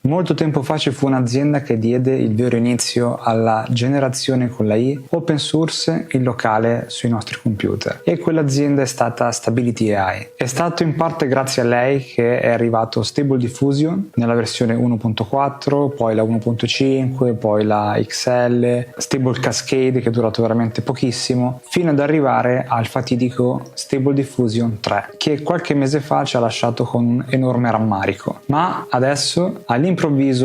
Molto tempo fa ci fu un'azienda che diede il vero inizio alla generazione con la I open source in locale sui nostri computer, e quell'azienda è stata Stability AI. È stato in parte grazie a lei che è arrivato Stable Diffusion nella versione 1.4, poi la 1.5, poi la XL, Stable Cascade che è durato veramente pochissimo, fino ad arrivare al fatidico Stable Diffusion 3, che qualche mese fa ci ha lasciato con un enorme rammarico. Ma adesso, all'improvviso,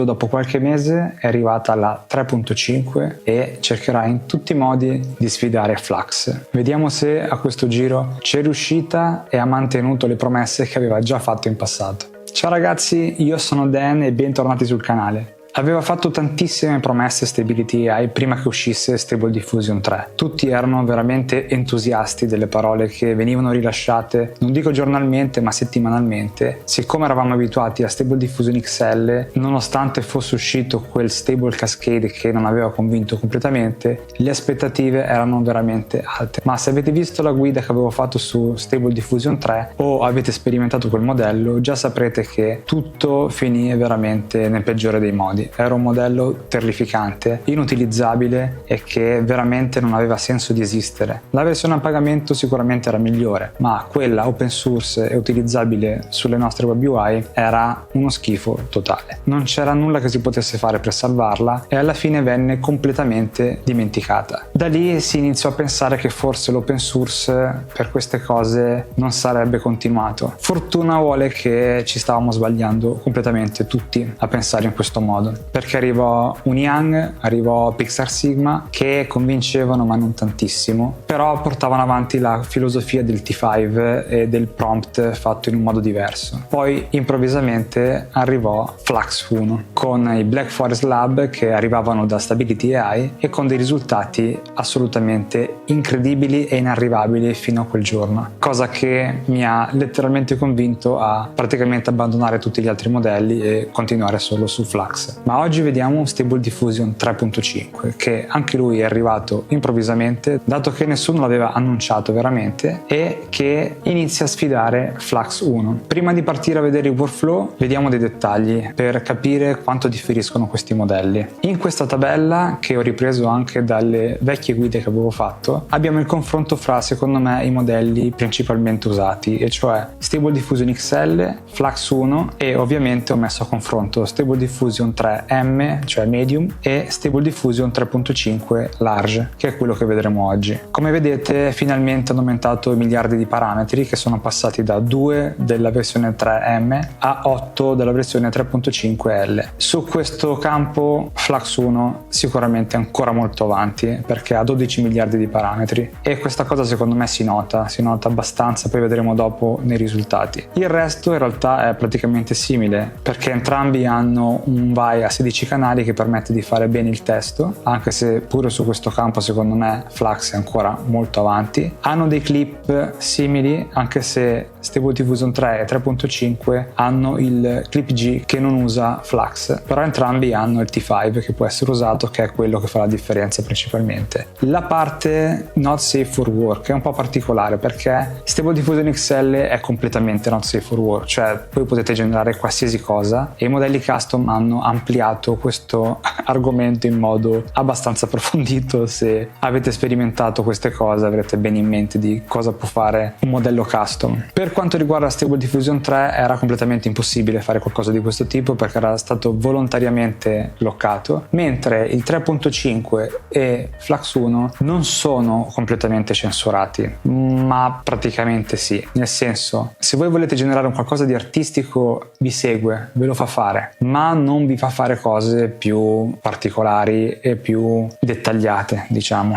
dopo qualche mese, è arrivata la 3.5 e cercherà in tutti i modi di sfidare Flux. Vediamo se a questo giro c'è riuscita e ha mantenuto le promesse che aveva già fatto in passato. Ciao ragazzi, io sono Dan e bentornati sul canale. Aveva fatto tantissime promesse Stability AI prima che uscisse Stable Diffusion 3. Tutti erano veramente entusiasti delle parole che venivano rilasciate, non dico giornalmente ma settimanalmente. Siccome eravamo abituati a Stable Diffusion XL, nonostante fosse uscito quel Stable Cascade che non aveva convinto completamente, le aspettative erano veramente alte. Ma se avete visto la guida che avevo fatto su Stable Diffusion 3 o avete sperimentato quel modello, già saprete che tutto finì veramente nel peggiore dei modi. Era un modello terrificante, inutilizzabile e che veramente non aveva senso di esistere. La versione a pagamento sicuramente era migliore, ma quella open source e utilizzabile sulle nostre web UI era uno schifo totale. Non c'era nulla che si potesse fare per salvarla e alla fine venne completamente dimenticata. Da lì si iniziò a pensare che forse l'open source per queste cose non sarebbe continuato. Fortuna vuole che ci stavamo sbagliando completamente tutti a pensare in questo modo, perché arrivò Uniang, arrivò Pixar Sigma che convincevano ma non tantissimo, però portavano avanti la filosofia del T5 e del prompt fatto in un modo diverso. Poi improvvisamente arrivò Flux 1 con i Black Forest Lab che arrivavano da Stability AI e con dei risultati assolutamente incredibili e inarrivabili fino a quel giorno, cosa che mi ha letteralmente convinto a praticamente abbandonare tutti gli altri modelli e continuare solo su Flux. Ma oggi vediamo Stable Diffusion 3.5 che anche lui è arrivato improvvisamente, dato che nessuno l'aveva annunciato veramente, e che inizia a sfidare Flux 1. Prima di partire a vedere i workflow vediamo dei dettagli per capire quanto differiscono questi modelli. In questa tabella, che ho ripreso anche dalle vecchie guide che avevo fatto, abbiamo il confronto fra secondo me i modelli principalmente usati, e cioè Stable Diffusion XL, Flux 1 e ovviamente ho messo a confronto Stable Diffusion 3M, cioè medium, e Stable Diffusion 3.5 large, che è quello che vedremo oggi. Come vedete finalmente hanno aumentato i miliardi di parametri, che sono passati da 2 della versione 3M a 8 della versione 3.5L. Su questo campo Flux 1 sicuramente è ancora molto avanti perché ha 12 miliardi di parametri, e questa cosa secondo me si nota abbastanza, poi vedremo dopo nei risultati. Il resto in realtà è praticamente simile perché entrambi hanno un VAI a 16 canali che permette di fare bene il testo, anche se pure su questo campo secondo me Flux è ancora molto avanti. Hanno dei clip simili, anche se Stable Diffusion 3 e 3.5 hanno il clip G che non usa Flux, però entrambi hanno il T5 che può essere usato, che è quello che fa la differenza principalmente. La parte not safe for work è un po' particolare perché Stable Diffusion XL è completamente not safe for work, cioè voi potete generare qualsiasi cosa, e i modelli custom hanno ampliato questo argomento in modo abbastanza approfondito. Se avete sperimentato queste cose avrete bene in mente di cosa può fare un modello custom. Per quanto riguarda Stable Diffusion 3 era completamente impossibile fare qualcosa di questo tipo perché era stato volontariamente bloccato, mentre il 3.5 e Flux 1 non sono completamente censurati, ma praticamente sì, nel senso, se voi volete generare un qualcosa di artistico vi segue, ve lo fa fare, ma non vi fa fare cose più particolari e più dettagliate, diciamo.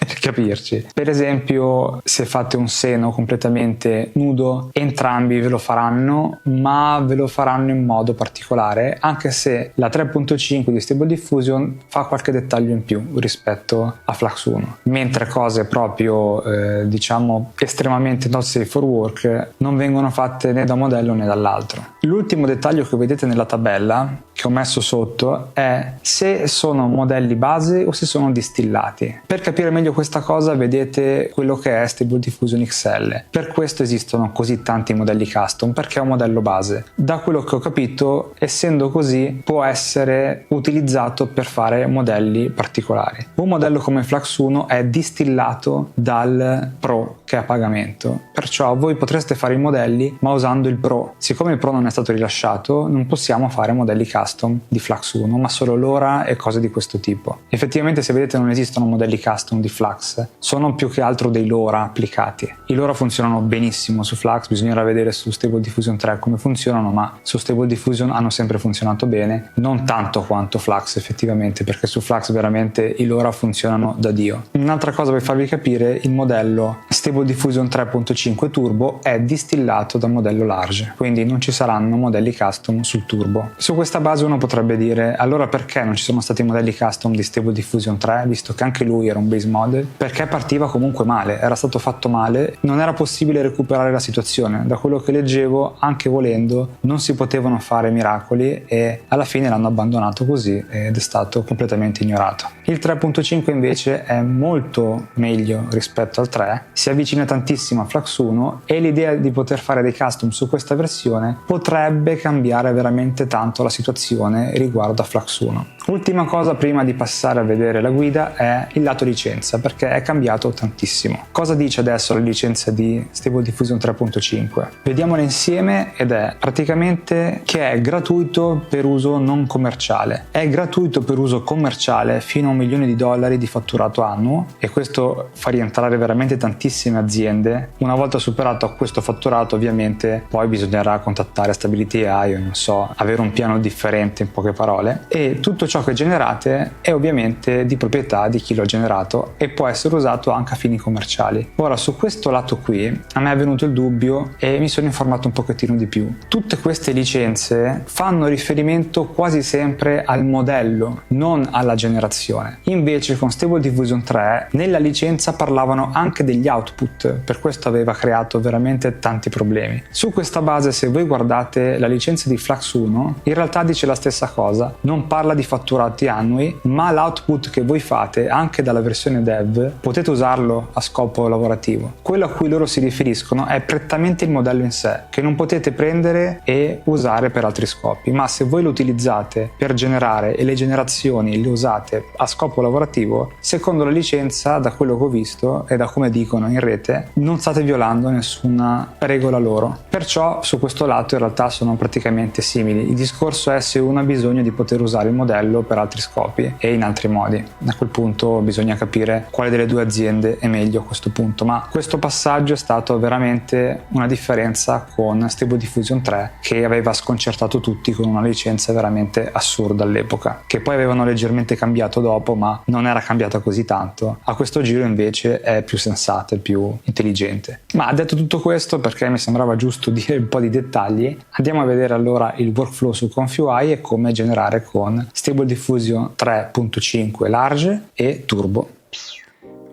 Per capirci. Per esempio, se fate un seno completamente nudo, entrambi ve lo faranno, ma ve lo faranno in modo particolare, anche se la 3.5 di Stable Diffusion fa qualche dettaglio in più rispetto a Flux 1, mentre cose proprio diciamo estremamente not safe for work non vengono fatte né da un modello né dall'altro. L'ultimo dettaglio che vedete nella tabella, che che ho messo sotto è se sono modelli base o se sono distillati. Per capire meglio questa cosa vedete quello che è Stable Diffusion XL. Per questo esistono così tanti modelli custom, perché è un modello base. Da quello che ho capito, essendo così, può essere utilizzato per fare modelli particolari. Un modello come Flux 1 è distillato dal Pro, che è a pagamento, perciò voi potreste fare i modelli ma usando il Pro. Siccome il Pro non è stato rilasciato, non possiamo fare modelli custom di Flux 1, ma solo l'ora e cose di questo tipo. Effettivamente, se vedete, non esistono modelli custom di Flux, sono più che altro dei LoRa applicati. I LoRa funzionano benissimo su Flux, bisognerà vedere su Stable Diffusion 3 come funzionano, ma su Stable Diffusion hanno sempre funzionato bene, non tanto quanto Flux effettivamente, perché su Flux veramente i LoRa funzionano da Dio. Un'altra cosa per farvi capire, il modello Stable Diffusion 3.5 Turbo è distillato dal modello Large, quindi non ci saranno modelli custom sul Turbo. Su questa base uno potrebbe dire, allora perché non ci sono stati modelli custom di Stable Diffusion 3, visto che anche lui era un base model? Perché partiva comunque male, era stato fatto male, non era possibile recuperare la situazione. Da quello che leggevo, anche volendo, non si potevano fare miracoli e alla fine l'hanno abbandonato così ed è stato completamente ignorato. Il 3.5 invece è molto meglio rispetto al 3, si avvicina tantissimo a Flux 1 e l'idea di poter fare dei custom su questa versione potrebbe cambiare veramente tanto la situazione riguardo a Flux 1. Ultima cosa prima di passare a vedere la guida è il lato licenza, perché è cambiato tantissimo. Cosa dice adesso la licenza di Stable Diffusion 3.5? Vediamola insieme ed è praticamente che è gratuito per uso non commerciale. È gratuito per uso commerciale fino a $1 milione di fatturato annuo, e questo fa rientrare veramente tantissime aziende. Una volta superato questo fatturato, ovviamente poi bisognerà contattare Stability AI o non so, avere un piano differente, in poche parole, e tutto ciò che generate è ovviamente di proprietà di chi lo ha generato e può essere usato anche a fini commerciali. Ora, su questo lato qui a me è venuto il dubbio e mi sono informato un pochettino di più. Tutte queste licenze fanno riferimento quasi sempre al modello, non alla generazione. Invece con Stable Diffusion 3 nella licenza parlavano anche degli output, per questo aveva creato veramente tanti problemi. Su questa base, se voi guardate la licenza di Flux 1, in realtà dice la stessa cosa, non parla di fatturati annui, ma l'output che voi fate anche dalla versione dev potete usarlo a scopo lavorativo. Quello a cui loro si riferiscono è prettamente il modello in sé, che non potete prendere e usare per altri scopi, ma se voi lo utilizzate per generare e le generazioni le usate a scopo lavorativo, secondo la licenza, da quello che ho visto e da come dicono in rete, non state violando nessuna regola loro. Perciò su questo lato in realtà sono praticamente simili. Il discorso è se uno ha bisogno di poter usare il modello per altri scopi e in altri modi. A quel punto bisogna capire quale delle due aziende è meglio a questo punto, ma questo passaggio è stato veramente una differenza con Stable Diffusion 3, che aveva sconcertato tutti con una licenza veramente assurda all'epoca, che poi avevano leggermente cambiato dopo, ma non era cambiata così tanto. A questo giro invece è più sensata e più intelligente. Ma detto tutto questo, perché mi sembrava giusto dire un po' di dettagli, andiamo a vedere allora il workflow su ConfUI e come generare con Stable Diffusion 3.5 Large e Turbo.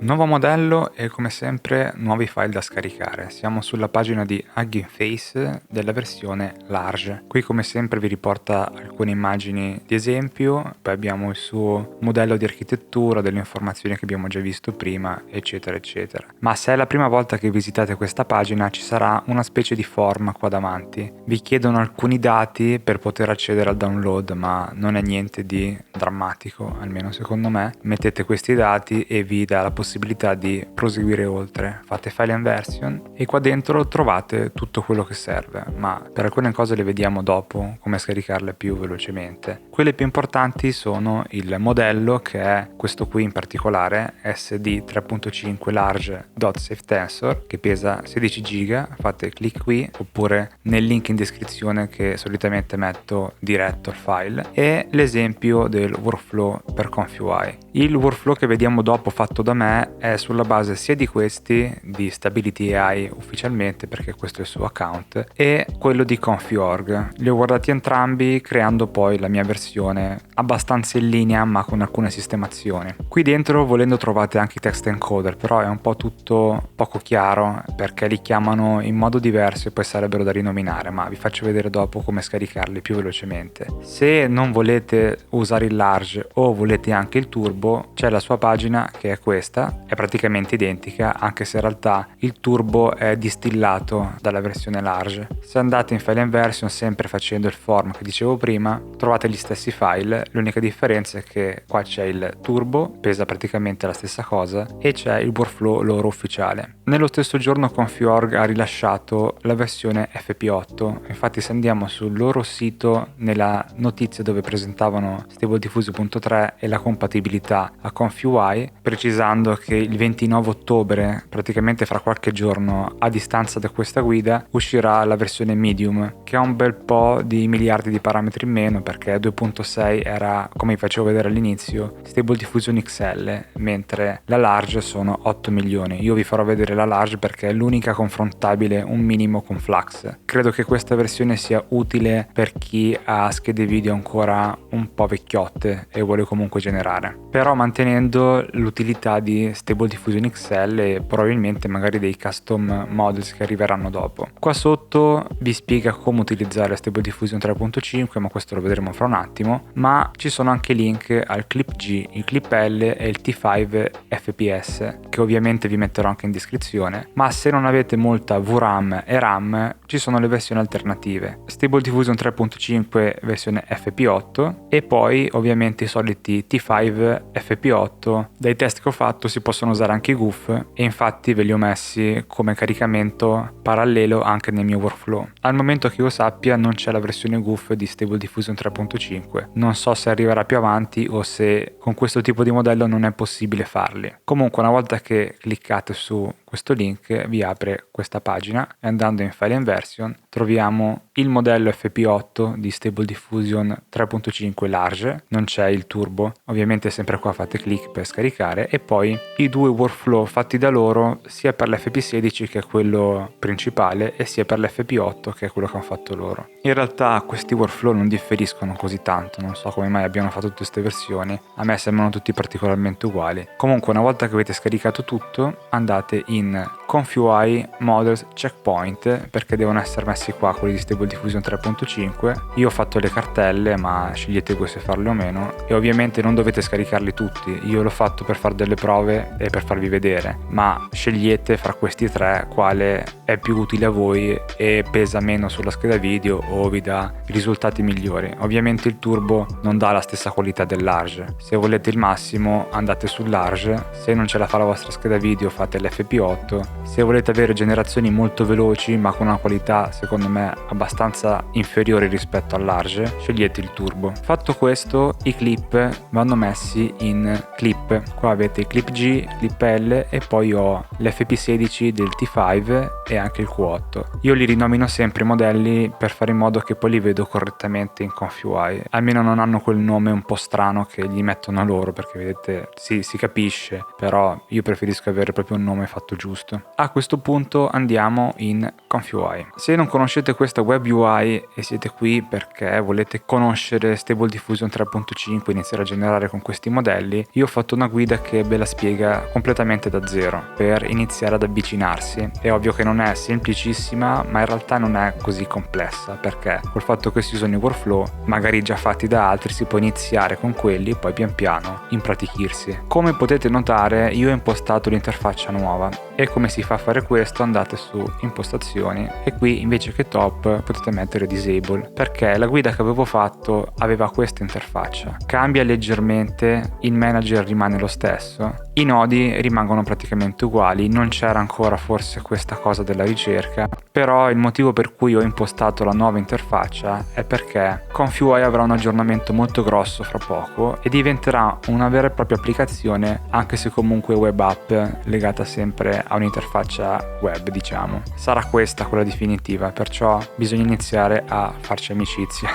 Nuovo modello e come sempre nuovi file da scaricare. Siamo sulla pagina di Hugging Face della versione Large. Qui come sempre vi riporta alcune immagini di esempio, poi abbiamo il suo modello di architettura, delle informazioni che abbiamo già visto prima, eccetera eccetera. Ma se è la prima volta che visitate questa pagina ci sarà una specie di form qua davanti. Vi chiedono alcuni dati per poter accedere al download, ma non è niente di drammatico, almeno secondo me. Mettete questi dati e vi dà la possibilità di proseguire oltre. Fate file and version e qua dentro trovate tutto quello che serve, ma per alcune cose le vediamo dopo, come scaricarle più velocemente. Quelle più importanti sono il modello, che è questo qui in particolare, SD 3.5 large.safetensor, che pesa 16 giga. Fate clic qui oppure nel link in descrizione che solitamente metto diretto al file, e l'esempio del workflow per ConfUI. Il workflow che vediamo dopo fatto da me è sulla base sia di questi, di Stability AI ufficialmente, perché questo è il suo account, e quello di Confi.org. Li ho guardati entrambi creando poi la mia versione abbastanza in linea ma con alcune sistemazioni. Qui dentro volendo trovate anche i text encoder, però è un po' tutto poco chiaro perché li chiamano in modo diverso e poi sarebbero da rinominare, ma vi faccio vedere dopo come scaricarli più velocemente. Se non volete usare il large o volete anche il turbo, c'è la sua pagina che è questa, è praticamente identica anche se in realtà il turbo è distillato dalla versione large. Se andate in file and version sempre facendo il form che dicevo prima trovate gli stessi file, l'unica differenza è che qua c'è il turbo, pesa praticamente la stessa cosa, e c'è il workflow loro ufficiale. Nello stesso giorno Confi.org ha rilasciato la versione FP8, infatti se andiamo sul loro sito nella notizia dove presentavano Stable Diffusion 3 e la compatibilità a ConfUI, precisando che il 29 ottobre, praticamente fra qualche giorno a distanza da questa guida, uscirà la versione medium, che ha un bel po' di miliardi di parametri in meno perché 2.6 era, come vi facevo vedere all'inizio, Stable Diffusion XL, mentre la large sono 8 milioni. Io vi farò vedere la large perché è l'unica confrontabile un minimo con Flux. Credo che questa versione sia utile per chi ha schede video ancora un po' vecchiotte e vuole comunque generare, però mantenendo l'utilità di Stable Diffusion XL e probabilmente magari dei custom models che arriveranno dopo. Qua sotto vi spiega come utilizzare Stable Diffusion 3.5, ma questo lo vedremo fra un attimo, ma ci sono anche link al clip G, il clip L e il T5 FPS, che ovviamente vi metterò anche in descrizione, ma se non avete molta VRAM e RAM ci sono le versioni alternative, Stable Diffusion 3.5 versione FP8 e poi ovviamente i soliti T5 FP8. Dai test che ho fatto si possono usare anche i GUF e infatti ve li ho messi come caricamento parallelo anche nel mio workflow. Al momento che io sappia non c'è la versione GUF di Stable Diffusion 3.5, non so se arriverà più avanti o se con questo tipo di modello non è possibile farli. Comunque una volta che cliccate su questo link vi apre questa pagina e andando in File and Version troviamo il modello FP8 di Stable Diffusion 3.5 large, non c'è il turbo, ovviamente sempre qua fate clic per scaricare, e poi i due workflow fatti da loro sia per l'FP16 che è quello principale e sia per l'FP8 che è quello che hanno fatto loro. In realtà questi workflow non differiscono così tanto, non so come mai abbiano fatto tutte queste versioni, a me sembrano tutti particolarmente uguali. Comunque una volta che avete scaricato tutto andate in ConfUI Models Checkpoint perché devono essere messi qua quelli di Stable Diffusion 3.5. Io ho fatto le cartelle ma scegliete voi se farle o meno e ovviamente non dovete scaricarli tutti, io l'ho fatto per fare delle prove e per farvi vedere, ma scegliete fra questi tre quale è più utile a voi e pesa meno sulla scheda video o vi dà risultati migliori. Ovviamente il turbo non dà la stessa qualità del large, se volete il massimo andate sul large, se non ce la fa la vostra scheda video fate l'FP8, se volete avere generazioni molto veloci ma con una qualità secondo me abbastanza inferiore rispetto al large, scegliete il turbo. Fatto questo i clip vanno messi in clip, qua avete il clip G, clip L e poi ho l'FP16 del T5 e anche il Q8. Io li rinomino sempre i modelli per fare in modo che poi li vedo correttamente in ConfUI, almeno non hanno quel nome un po' strano che gli mettono loro, perché vedete sì, si capisce, però io preferisco avere proprio un nome fatto giusto. A questo punto andiamo in ConfUI. Se non conoscete questa web UI e siete qui perché volete conoscere Stable Diffusion 3.5 e iniziare a generare con questi modelli, io ho fatto una guida che ve la spiega completamente da zero per iniziare ad avvicinarsi. È ovvio che non è semplicissima, ma in realtà non è così complessa, perché col fatto che si usano i workflow magari già fatti da altri si può iniziare con quelli e poi pian piano impratichirsi. Come potete notare io ho impostato l'interfaccia nuova e come si fa a fare questo? Andate su impostazioni e qui invece che top potete mettere disable, perché la guida che avevo fatto aveva questa interfaccia. Cambia leggermente, il manager rimane lo stesso, i nodi rimangono praticamente uguali, non c'era ancora forse questa cosa della ricerca, però il motivo per cui ho impostato la nuova interfaccia è perché ConfUI avrà un aggiornamento molto grosso fra poco e diventerà una vera e propria applicazione, anche se comunque web app legata sempre a un'interfaccia web, diciamo. Sarà questa quella definitiva, perciò bisogna iniziare a farci amicizia.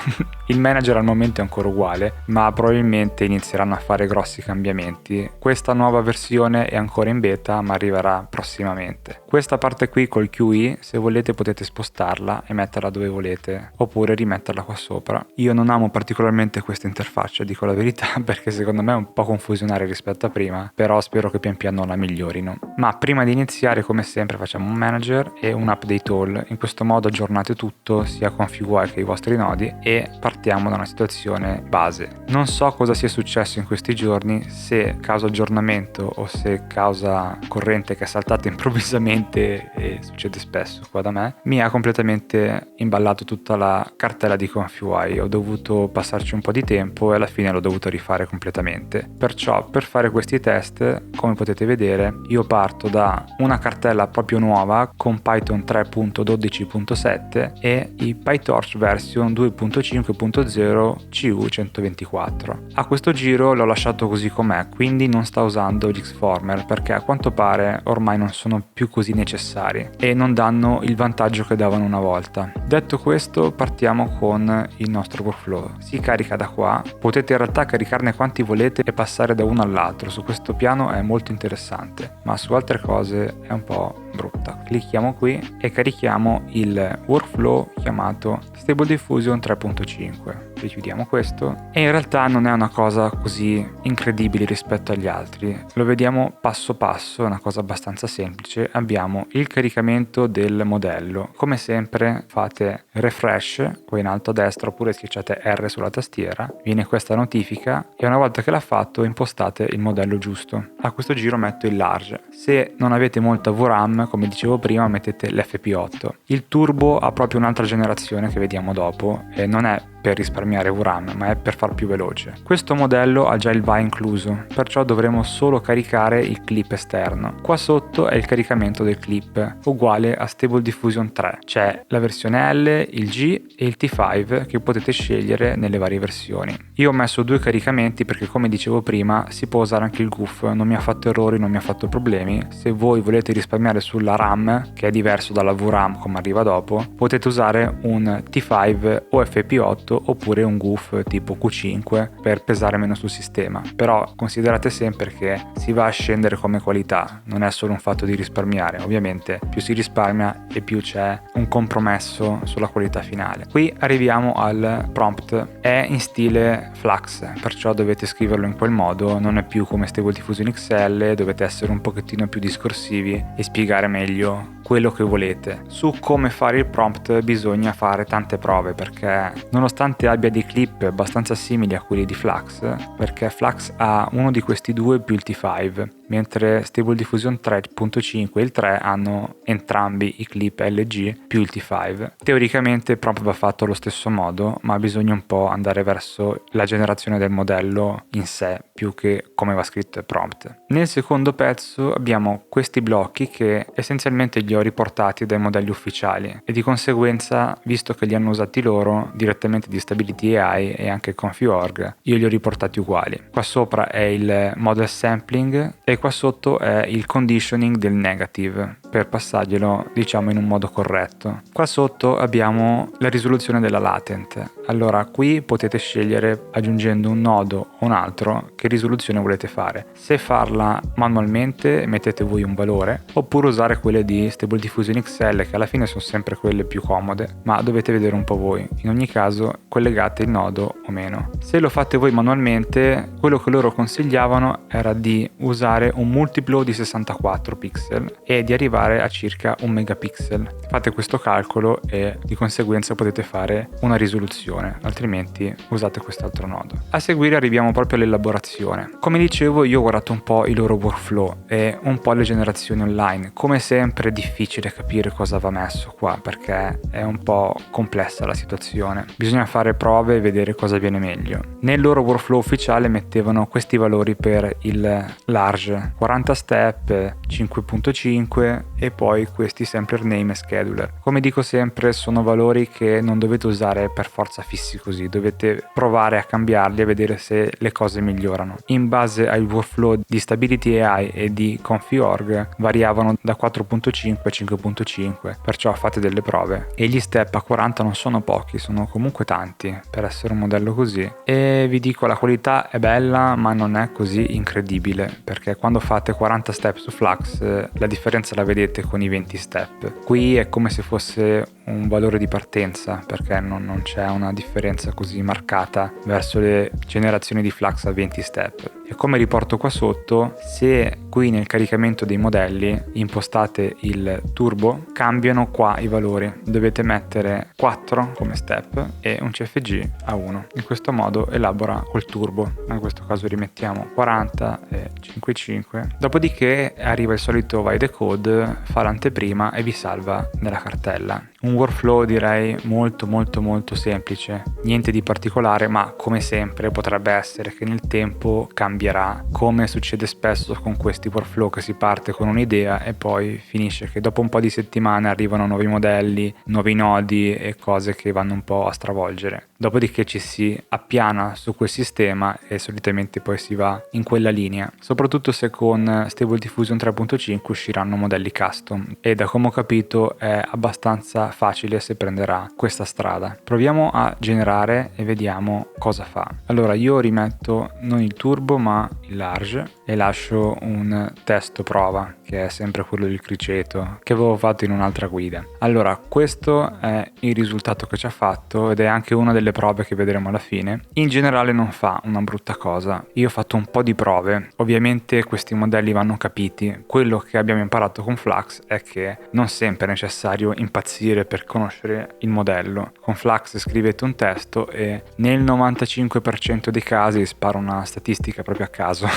Il manager al momento è ancora uguale, ma probabilmente inizieranno a fare grossi cambiamenti. Questa nuova versione è ancora in beta, ma arriverà prossimamente. Questa parte qui col QE, se volete potete spostarla e metterla dove volete, oppure rimetterla qua sopra. Io non amo particolarmente questa interfaccia, dico la verità, perché secondo me è un po' confusionaria rispetto a prima, però spero che pian piano la migliorino. Ma prima di iniziare, come sempre, facciamo un manager e un update all. In questo modo aggiornate tutto, sia ConfigUI che i vostri nodi, e partiamo da una situazione base. Non so cosa sia successo in questi giorni, se causa aggiornamento o se causa corrente che è saltata improvvisamente, e succede spesso qua da me, mi ha completamente imballato tutta la cartella di ConfigUI. Ho dovuto passarci un po' di tempo e alla fine l'ho dovuto rifare completamente. Perciò per fare questi test, come potete vedere, io parto da una cartella proprio nuova con Python 3.12.7 e i PyTorch version 2.5.0 CU124. A questo giro l'ho lasciato così com'è, quindi non sta usando gli Xformer, perché a quanto pare ormai non sono più così necessari e non danno il vantaggio che davano una volta. Detto questo, partiamo con il nostro workflow. Si carica da qua, potete in realtà caricarne quanti volete e passare da uno all'altro. Su questo piano è molto interessante, ma su altre cose è un po' brutta. Clicchiamo qui e carichiamo il workflow chiamato Stable Diffusion 3.5. Richiudiamo questo e in realtà non è una cosa così incredibile rispetto agli altri. Lo vediamo passo passo, è una cosa abbastanza semplice. Abbiamo il caricamento del modello. Come sempre fate refresh qua in alto a destra oppure schiacciate R sulla tastiera, viene questa notifica e una volta che l'ha fatto impostate il modello giusto. A questo giro metto il large. Se non avete molta VRAM, come dicevo prima, mettete l'FP8. Il turbo ha proprio un'altra generazione che vediamo dopo e non è per risparmiare VRAM, ma è per far più veloce. Questo modello ha già il VA incluso, perciò dovremo solo caricare il clip esterno. Qua sotto è il caricamento del clip, uguale a Stable Diffusion 3. C'è la versione L, il G e il T5 che potete scegliere nelle varie versioni. Io ho messo 2 caricamenti perché, come dicevo prima, si può usare anche il GUF, non mi ha fatto errori, non mi ha fatto problemi. Se voi volete risparmiare sulla RAM, che è diverso dalla VRAM come arriva dopo, potete usare un T5 o FP8 oppure un GUF tipo Q5 per pesare meno sul sistema. Però considerate sempre che si va a scendere come qualità, non è solo un fatto di risparmiare. Ovviamente più si risparmia e più c'è un compromesso sulla qualità finale. Qui arriviamo al prompt, è in stile Flux, perciò dovete scriverlo in quel modo, non è più come Stable Diffusion XL, dovete essere un pochettino più discorsivi e spiegare meglio quello che volete. Su come fare il prompt bisogna fare tante prove, perché nonostante abbia dei clip abbastanza simili a quelli di Flux, perché Flux ha uno di questi due più il T5, mentre Stable Diffusion 3.5 e il 3 hanno entrambi i clip LG più il T5. Teoricamente il prompt va fatto allo stesso modo, ma bisogna un po' andare verso la generazione del modello in sé più che come va scritto il prompt. Nel secondo pezzo abbiamo questi blocchi che essenzialmente li ho riportati dai modelli ufficiali e di conseguenza, visto che li hanno usati loro direttamente di Stability AI e anche Config.org, io li ho riportati uguali. Qua sopra è il model sampling e qua sotto è il conditioning del negative per passarglielo, diciamo, in un modo corretto. Qua sotto abbiamo la risoluzione della latent. Allora qui potete scegliere, aggiungendo un nodo o un altro, che risoluzione volete fare. Se farla manualmente mettete voi un valore, oppure usare quelle di Stable Diffusion XL, che alla fine sono sempre quelle più comode, ma dovete vedere un po' voi. In ogni caso collegate il nodo o meno. Se lo fate voi manualmente, quello che loro consigliavano era di usare un multiplo di 64 pixel e di arrivare a circa 1 megapixel. Fate questo calcolo e di conseguenza potete fare una risoluzione, altrimenti usate quest'altro nodo. A seguire arriviamo proprio all'elaborazione. Come dicevo, io ho guardato un po' i loro workflow e un po' le generazioni online. Come sempre è difficile capire cosa va messo qua, perché è un po' complessa la situazione. Bisogna fare prove e vedere cosa viene meglio. Nel loro workflow ufficiale mettevano questi valori per il large large, 40 step, 5.5 e poi questi sampler name e scheduler. Come dico sempre, sono valori che non dovete usare per forza fissi così, dovete provare a cambiarli e vedere se le cose migliorano. In base al workflow di Stability AI e di Confi.org variavano da 4.5 a 5.5, perciò fate delle prove. E gli step a 40 non sono pochi, sono comunque tanti per essere un modello così. E vi dico, la qualità è bella ma non è così incredibile, perché quando fate 40 step su Flux la differenza la vedete con i 20 step. Qui è come se fosse un valore di partenza, perché non c'è una differenza così marcata verso le generazioni di Flux a 20 step. E come riporto qua sotto, se qui nel caricamento dei modelli impostate il turbo, cambiano qua i valori. Dovete mettere 4 come step e un CFG a 1. In questo modo elabora col turbo. In questo caso rimettiamo 40 e 5,5. Dopodiché arriva il solito vai the code, fa l'anteprima e vi salva nella cartella. Un workflow direi molto semplice, niente di particolare, ma come sempre potrebbe essere che nel tempo cambierà, come succede spesso con questi workflow, che si parte con un'idea e poi finisce che dopo un po' di settimane arrivano nuovi modelli, nuovi nodi e cose che vanno un po' a stravolgere. Dopodiché ci si appiana su quel sistema e solitamente poi si va in quella linea, soprattutto se con Stable Diffusion 3.5 usciranno modelli custom, e da come ho capito è abbastanza facile se prenderà questa strada. Proviamo a generare e vediamo cosa fa. Allora io rimetto non il turbo ma il large e lascio un testo prova, che è sempre quello del criceto che avevo fatto in un'altra guida. Allora questo è il risultato che ci ha fatto ed è anche una delle prove che vedremo alla fine. In generale non fa una brutta cosa. Io ho fatto un po' di prove, ovviamente questi modelli vanno capiti. Quello che abbiamo imparato con Flux è che non sempre è necessario impazzire per conoscere il modello. Con Flux scrivete un testo e nel 95% dei casi, sparo una statistica proprio a caso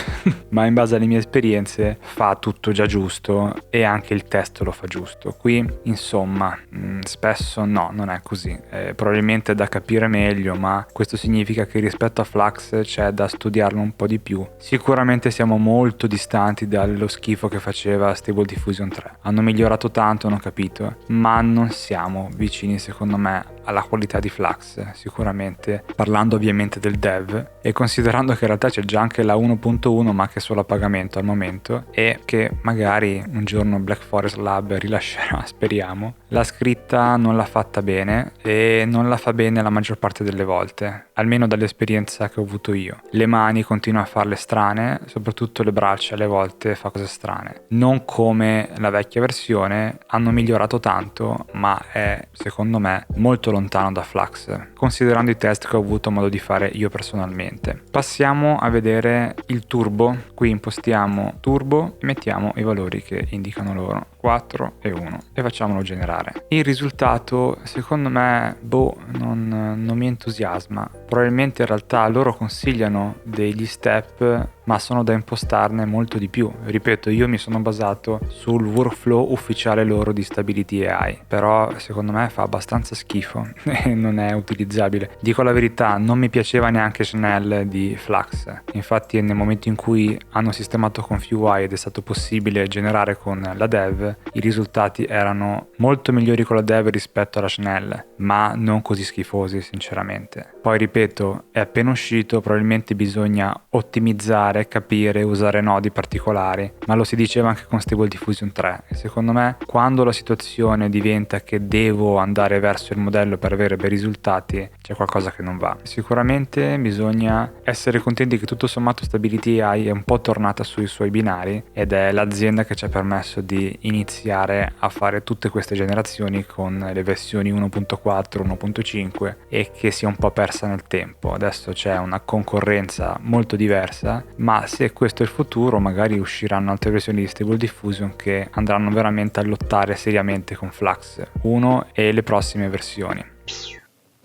ma in base alle mie esperienze fa tutto già giusto e anche il testo lo fa giusto. Qui insomma spesso no, non è così. Probabilmente è da capire meglio, ma questo significa che rispetto a Flux c'è da studiarlo un po' di più. Sicuramente siamo molto distanti dallo schifo che faceva Stable Diffusion 3. Hanno migliorato tanto, hanno capito, ma non siamo vicini secondo me alla qualità di Flux, sicuramente, parlando ovviamente del dev e considerando che in realtà c'è già anche la 1.1 ma che è solo a pagamento al momento e che magari un giorno Black Forest Lab rilascerà, speriamo. La scritta non l'ha fatta bene e non la fa bene la maggior parte delle volte, almeno dall'esperienza che ho avuto io. Le mani continua a farle strane, soprattutto le braccia alle volte fa cose strane. Non come la vecchia versione, hanno migliorato tanto, ma è secondo me molto lontano da Flux, considerando i test che ho avuto modo di fare io personalmente. Passiamo a vedere il turbo. Qui impostiamo turbo e mettiamo i valori che indicano loro, 4 e 1, e facciamolo generare. Il risultato secondo me non mi entusiasma. Probabilmente in realtà loro consigliano degli step, ma sono da impostarne molto di più. Ripeto, io mi sono basato sul workflow ufficiale loro di Stability AI, però secondo me fa abbastanza schifo e non è utilizzabile. Dico la verità, non mi piaceva neanche Chanel di Flux. Infatti nel momento in cui hanno sistemato con UI ed è stato possibile generare con la dev, i risultati erano molto migliori con la dev rispetto alla Chanel, ma non così schifosi sinceramente. Poi ripeto, è appena uscito, probabilmente bisogna ottimizzare, capire, usare nodi particolari, ma lo si diceva anche con Stable Diffusion 3 e secondo me quando la situazione diventa che devo andare verso il modello per avere bei risultati c'è qualcosa che non va. Sicuramente bisogna essere contenti che tutto sommato Stability AI è un po' tornata sui suoi binari ed è l'azienda che ci ha permesso di iniziare a fare tutte queste generazioni con le versioni 1.4, 1.5 e che si è un po' persa nel tempo. Adesso c'è una concorrenza molto diversa, ma se questo è il futuro magari usciranno altre versioni di Stable Diffusion che andranno veramente a lottare seriamente con Flux 1 e le prossime versioni.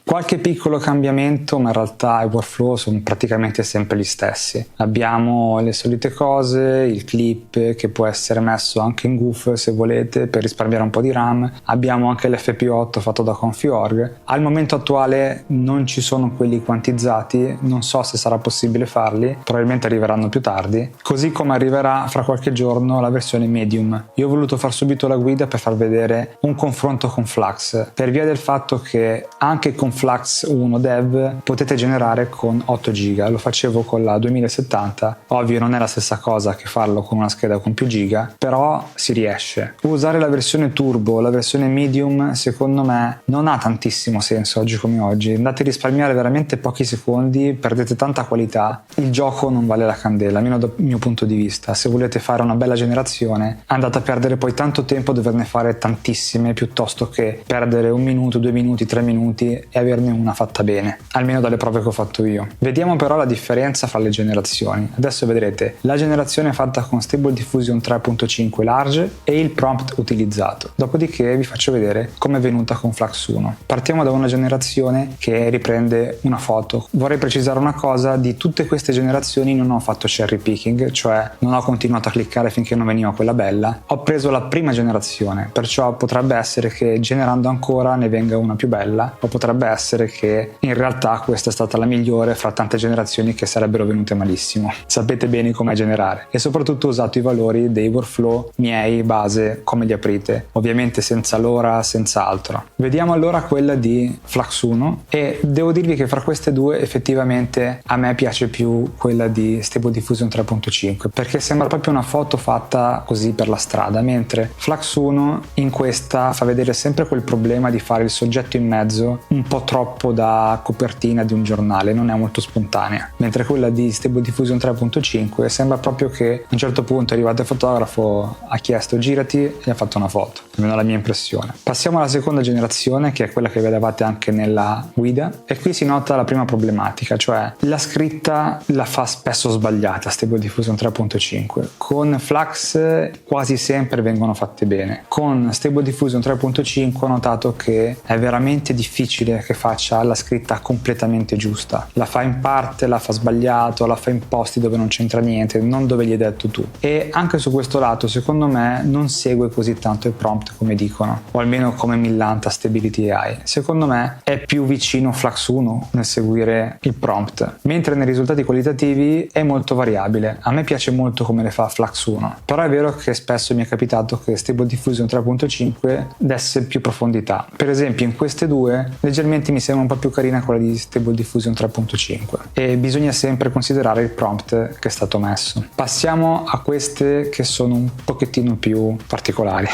Qualche piccolo cambiamento, ma in realtà i workflow sono praticamente sempre gli stessi. Abbiamo le solite cose, il clip che può essere messo anche in GUF se volete per risparmiare un po' di RAM, abbiamo anche l'FP8 fatto da Confi.org. Al momento attuale non ci sono quelli quantizzati, non so se sarà possibile farli, probabilmente arriveranno più tardi, così come arriverà fra qualche giorno la versione Medium. Io ho voluto far subito la guida per far vedere un confronto con Flux, per via del fatto che anche con Flux 1 Dev potete generare con 8 GB, lo facevo con la 2070, ovvio non è la stessa cosa che farlo con una scheda con più giga, però si riesce. Usare la versione Turbo, la versione Medium, secondo me non ha tantissimo senso oggi come oggi, andate a risparmiare veramente pochi secondi, perdete tanta qualità, il gioco non vale la candela, almeno dal mio punto di vista. Se volete fare una bella generazione andate a perdere poi tanto tempo a doverne fare tantissime piuttosto che perdere 1 minuto, 2 minuti, 3 minuti e averne una fatta bene, almeno dalle prove che ho fatto io. Vediamo però la differenza fra le generazioni. Adesso vedrete la generazione fatta con Stable Diffusion 3.5 Large e il prompt utilizzato, dopodiché vi faccio vedere come è venuta con Flux 1. Partiamo da una generazione che riprende una foto. Vorrei precisare una cosa: di tutte queste generazioni non ho fatto cherry picking, cioè non ho continuato a cliccare finché non veniva quella bella, ho preso la prima generazione, perciò potrebbe essere che generando ancora ne venga una più bella, o potrebbe essere che in realtà questa è stata la migliore fra tante generazioni che sarebbero venute malissimo. Sapete bene come generare, e soprattutto ho usato i valori dei workflow miei base, come li aprite, ovviamente senza l'ora, senza altro. Vediamo allora quella di Flux 1, e devo dirvi che fra queste due effettivamente a me piace più quella di Stable Diffusion 3.5, perché sembra proprio una foto fatta così per la strada, mentre Flux 1 in questa fa vedere sempre quel problema di fare il soggetto in mezzo un po' troppo da copertina di un giornale, non è molto spontanea, mentre quella di Stable Diffusion 3.5 sembra proprio che a un certo punto è arrivato il fotografo, ha chiesto girati e gli ha fatto una foto, almeno la mia impressione. Passiamo alla seconda generazione, che è quella che vedevate anche nella guida, e qui si nota la prima problematica, cioè la scritta la fa spesso sbagliata Stable Diffusion 3.5. Con Flux quasi sempre vengono fatte bene, con Stable Diffusion 3.5 ho notato che è veramente difficile che faccia la scritta completamente giusta, la fa in parte, la fa sbagliato, la fa in posti dove non c'entra niente, non dove gli hai detto tu, e anche su questo lato secondo me non segue così tanto il prompt come dicono, o almeno come millanta Stability AI. Secondo me è più vicino Flux 1 nel seguire il prompt, mentre nei risultati qualitativi è molto variabile. A me piace molto come le fa Flux 1, però è vero che spesso mi è capitato che Stable Diffusion 3.5 desse più profondità. Per esempio in queste due leggermente mi sembra un po' più carina quella di Stable Diffusion 3.5, e bisogna sempre considerare il prompt che è stato messo. Passiamo a queste che sono un pochettino più particolari.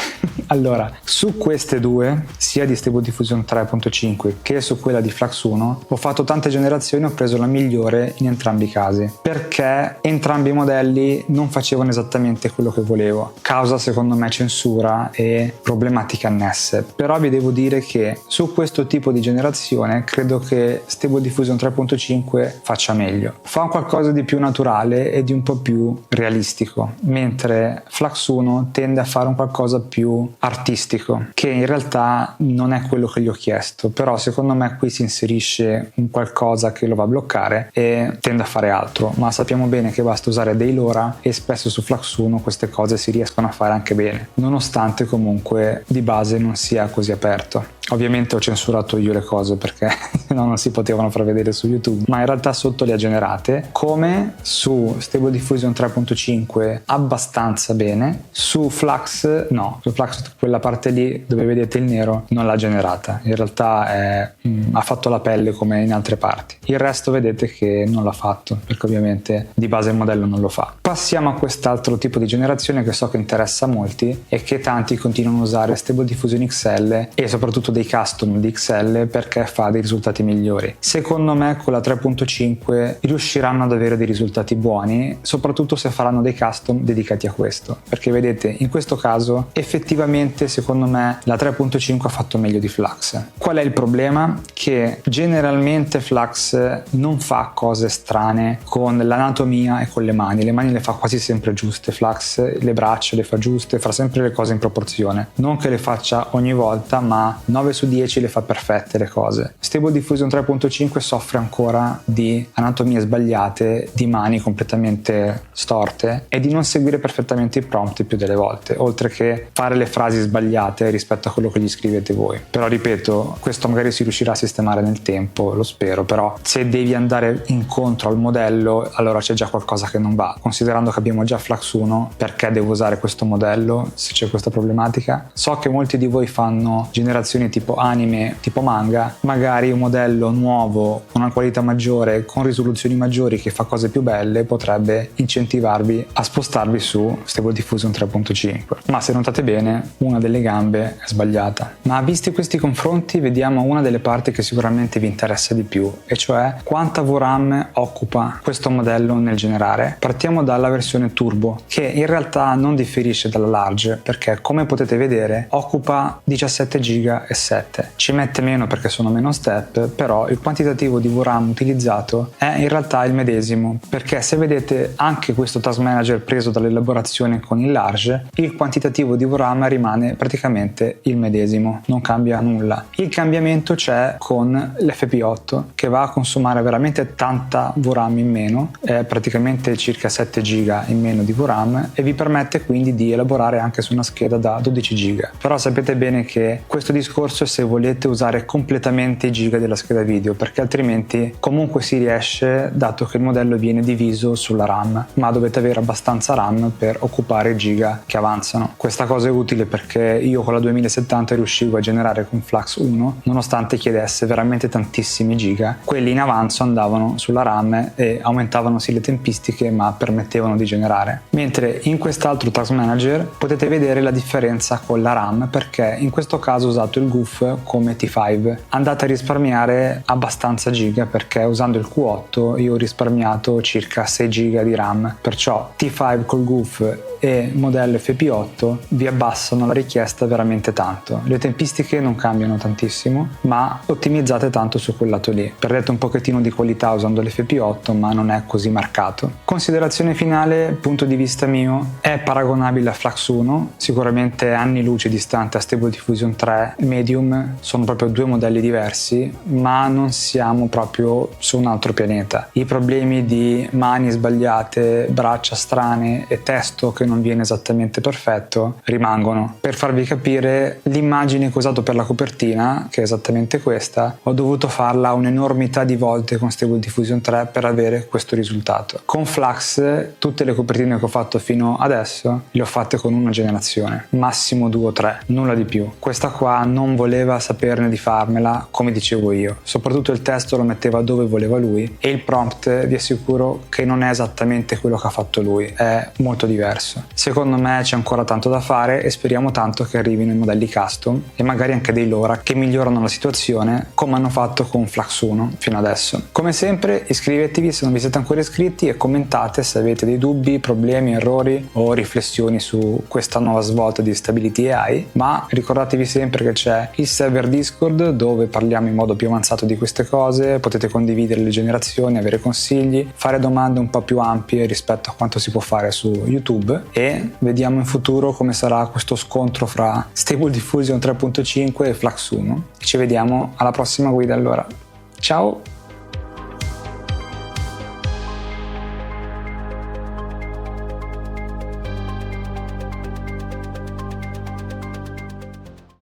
Allora, su queste due, sia di Stable Diffusion 3.5 che su quella di Flux 1, ho fatto tante generazioni e ho preso la migliore in entrambi i casi, perché entrambi i modelli non facevano esattamente quello che volevo, causa secondo me censura e problematiche annesse. Però vi devo dire che su questo tipo di generazione credo che Stable Diffusion 3.5 faccia meglio, fa qualcosa di più naturale e di un po' più realistico, mentre Flux 1 tende a fare un qualcosa più artistico, che in realtà non è quello che gli ho chiesto, però secondo me qui si inserisce un qualcosa che lo va a bloccare e tende a fare altro, ma sappiamo bene che basta usare dei LoRa e spesso su Flux 1 queste cose si riescono a fare anche bene, nonostante comunque di base non sia così aperto. Ovviamente ho censurato io le cose perché no, non si potevano far vedere su YouTube, ma in realtà sotto le ha generate, come su Stable Diffusion 3.5 abbastanza bene, su Flux no, su Flux quella parte lì dove vedete il nero non l'ha generata, in realtà ha fatto la pelle come in altre parti, il resto vedete che non l'ha fatto perché ovviamente di base il modello non lo fa. Passiamo a quest'altro tipo di generazione che so che interessa a molti e che tanti continuano a usare Stable Diffusion XL e soprattutto dei custom di XL perché fa dei risultati migliori. Secondo me con la 3.5 riusciranno ad avere dei risultati buoni, soprattutto se faranno dei custom dedicati a questo, perché vedete in questo caso effettivamente secondo me la 3.5 ha fatto meglio di Flux. Qual è il problema? Che generalmente Flux non fa cose strane con l'anatomia e con le mani le fa quasi sempre giuste, Flux le braccia le fa giuste, fa sempre le cose in proporzione, non che le faccia ogni volta, ma 9 9 su 10 le fa perfette le cose. Stable Diffusion 3.5 soffre ancora di anatomie sbagliate, di mani completamente storte e di non seguire perfettamente i prompt più delle volte, oltre che fare le frasi sbagliate rispetto a quello che gli scrivete voi. Però ripeto, questo magari si riuscirà a sistemare nel tempo, lo spero, però se devi andare incontro al modello allora c'è già qualcosa che non va. Considerando che abbiamo già Flux 1, perché devo usare questo modello se c'è questa problematica? So che molti di voi fanno generazioni tipo anime, tipo manga, magari un modello nuovo con una qualità maggiore, con risoluzioni maggiori, che fa cose più belle, potrebbe incentivarvi a spostarvi su Stable Diffusion 3.5. Ma se notate bene, una delle gambe è sbagliata. Ma visti questi confronti, vediamo una delle parti che sicuramente vi interessa di più, e cioè quanta VRAM occupa questo modello nel generare. Partiamo dalla versione Turbo, che in realtà non differisce dalla Large, perché come potete vedere occupa 17 GB e 7. Ci mette meno perché sono meno step, però il quantitativo di VRAM utilizzato è in realtà il medesimo, perché se vedete anche questo Task Manager preso dall'elaborazione con il Large, il quantitativo di VRAM rimane praticamente il medesimo, non cambia nulla. Il cambiamento c'è con l'FP8, che va a consumare veramente tanta VRAM in meno, è praticamente circa 7 GB in meno di VRAM, e vi permette quindi di elaborare anche su una scheda da 12 GB. Però sapete bene che questo discorso è se volete usare completamente i giga della scheda video, perché altrimenti comunque si riesce, dato che il modello viene diviso sulla RAM, ma dovete avere abbastanza RAM per occupare i giga che avanzano. Questa cosa è utile perché io con la 2070 riuscivo a generare con Flux 1, nonostante chiedesse veramente tantissimi giga. Quelli in avanzo andavano sulla RAM e aumentavano sì le tempistiche, ma permettevano di generare. Mentre in quest'altro Task Manager potete vedere la differenza con la RAM, perché in questo caso ho usato il GUF come T5. Andate a risparmiare abbastanza giga, perché usando il Q8 io ho risparmiato circa 6 giga di RAM, perciò T5 col GUF e modello FP8 vi abbassano la richiesta veramente tanto. Le tempistiche non cambiano tantissimo, ma ottimizzate tanto su quel lato lì. Perdete un pochettino di qualità usando l'FP8, ma non è così marcato. Considerazione finale, punto di vista mio, è paragonabile a Flux 1, sicuramente anni luce distante a Stable Diffusion 3 Medium, sono proprio due modelli diversi, ma non siamo proprio su un altro pianeta. I problemi di mani sbagliate, braccia strane e testo che non viene esattamente perfetto rimangono. Per farvi capire, l'immagine che ho usato per la copertina, che è esattamente questa, ho dovuto farla un'enormità di volte con Stable Diffusion 3 per avere questo risultato. Con Flux tutte le copertine che ho fatto fino adesso le ho fatte con una generazione, massimo 2 o 3, nulla di più. Questa qua non voleva saperne di farmela come dicevo io, soprattutto il testo lo metteva dove voleva lui e il prompt vi assicuro che non è esattamente quello che ha fatto lui, è molto diverso. Secondo me c'è ancora tanto da fare e speriamo tanto che arrivino i modelli custom e magari anche dei LoRa che migliorano la situazione come hanno fatto con Flux 1 fino adesso. Come sempre iscrivetevi se non vi siete ancora iscritti e commentate se avete dei dubbi, problemi, errori o riflessioni su questa nuova svolta di Stability AI, ma ricordatevi sempre che c'è il server Discord dove parliamo in modo più avanzato di queste cose, potete condividere le generazioni, avere consigli, fare domande un po' più ampie rispetto a quanto si può fare su YouTube e vediamo in futuro come sarà questo scontro fra Stable Diffusion 3.5 e Flux 1. Ci vediamo alla prossima guida allora. Ciao!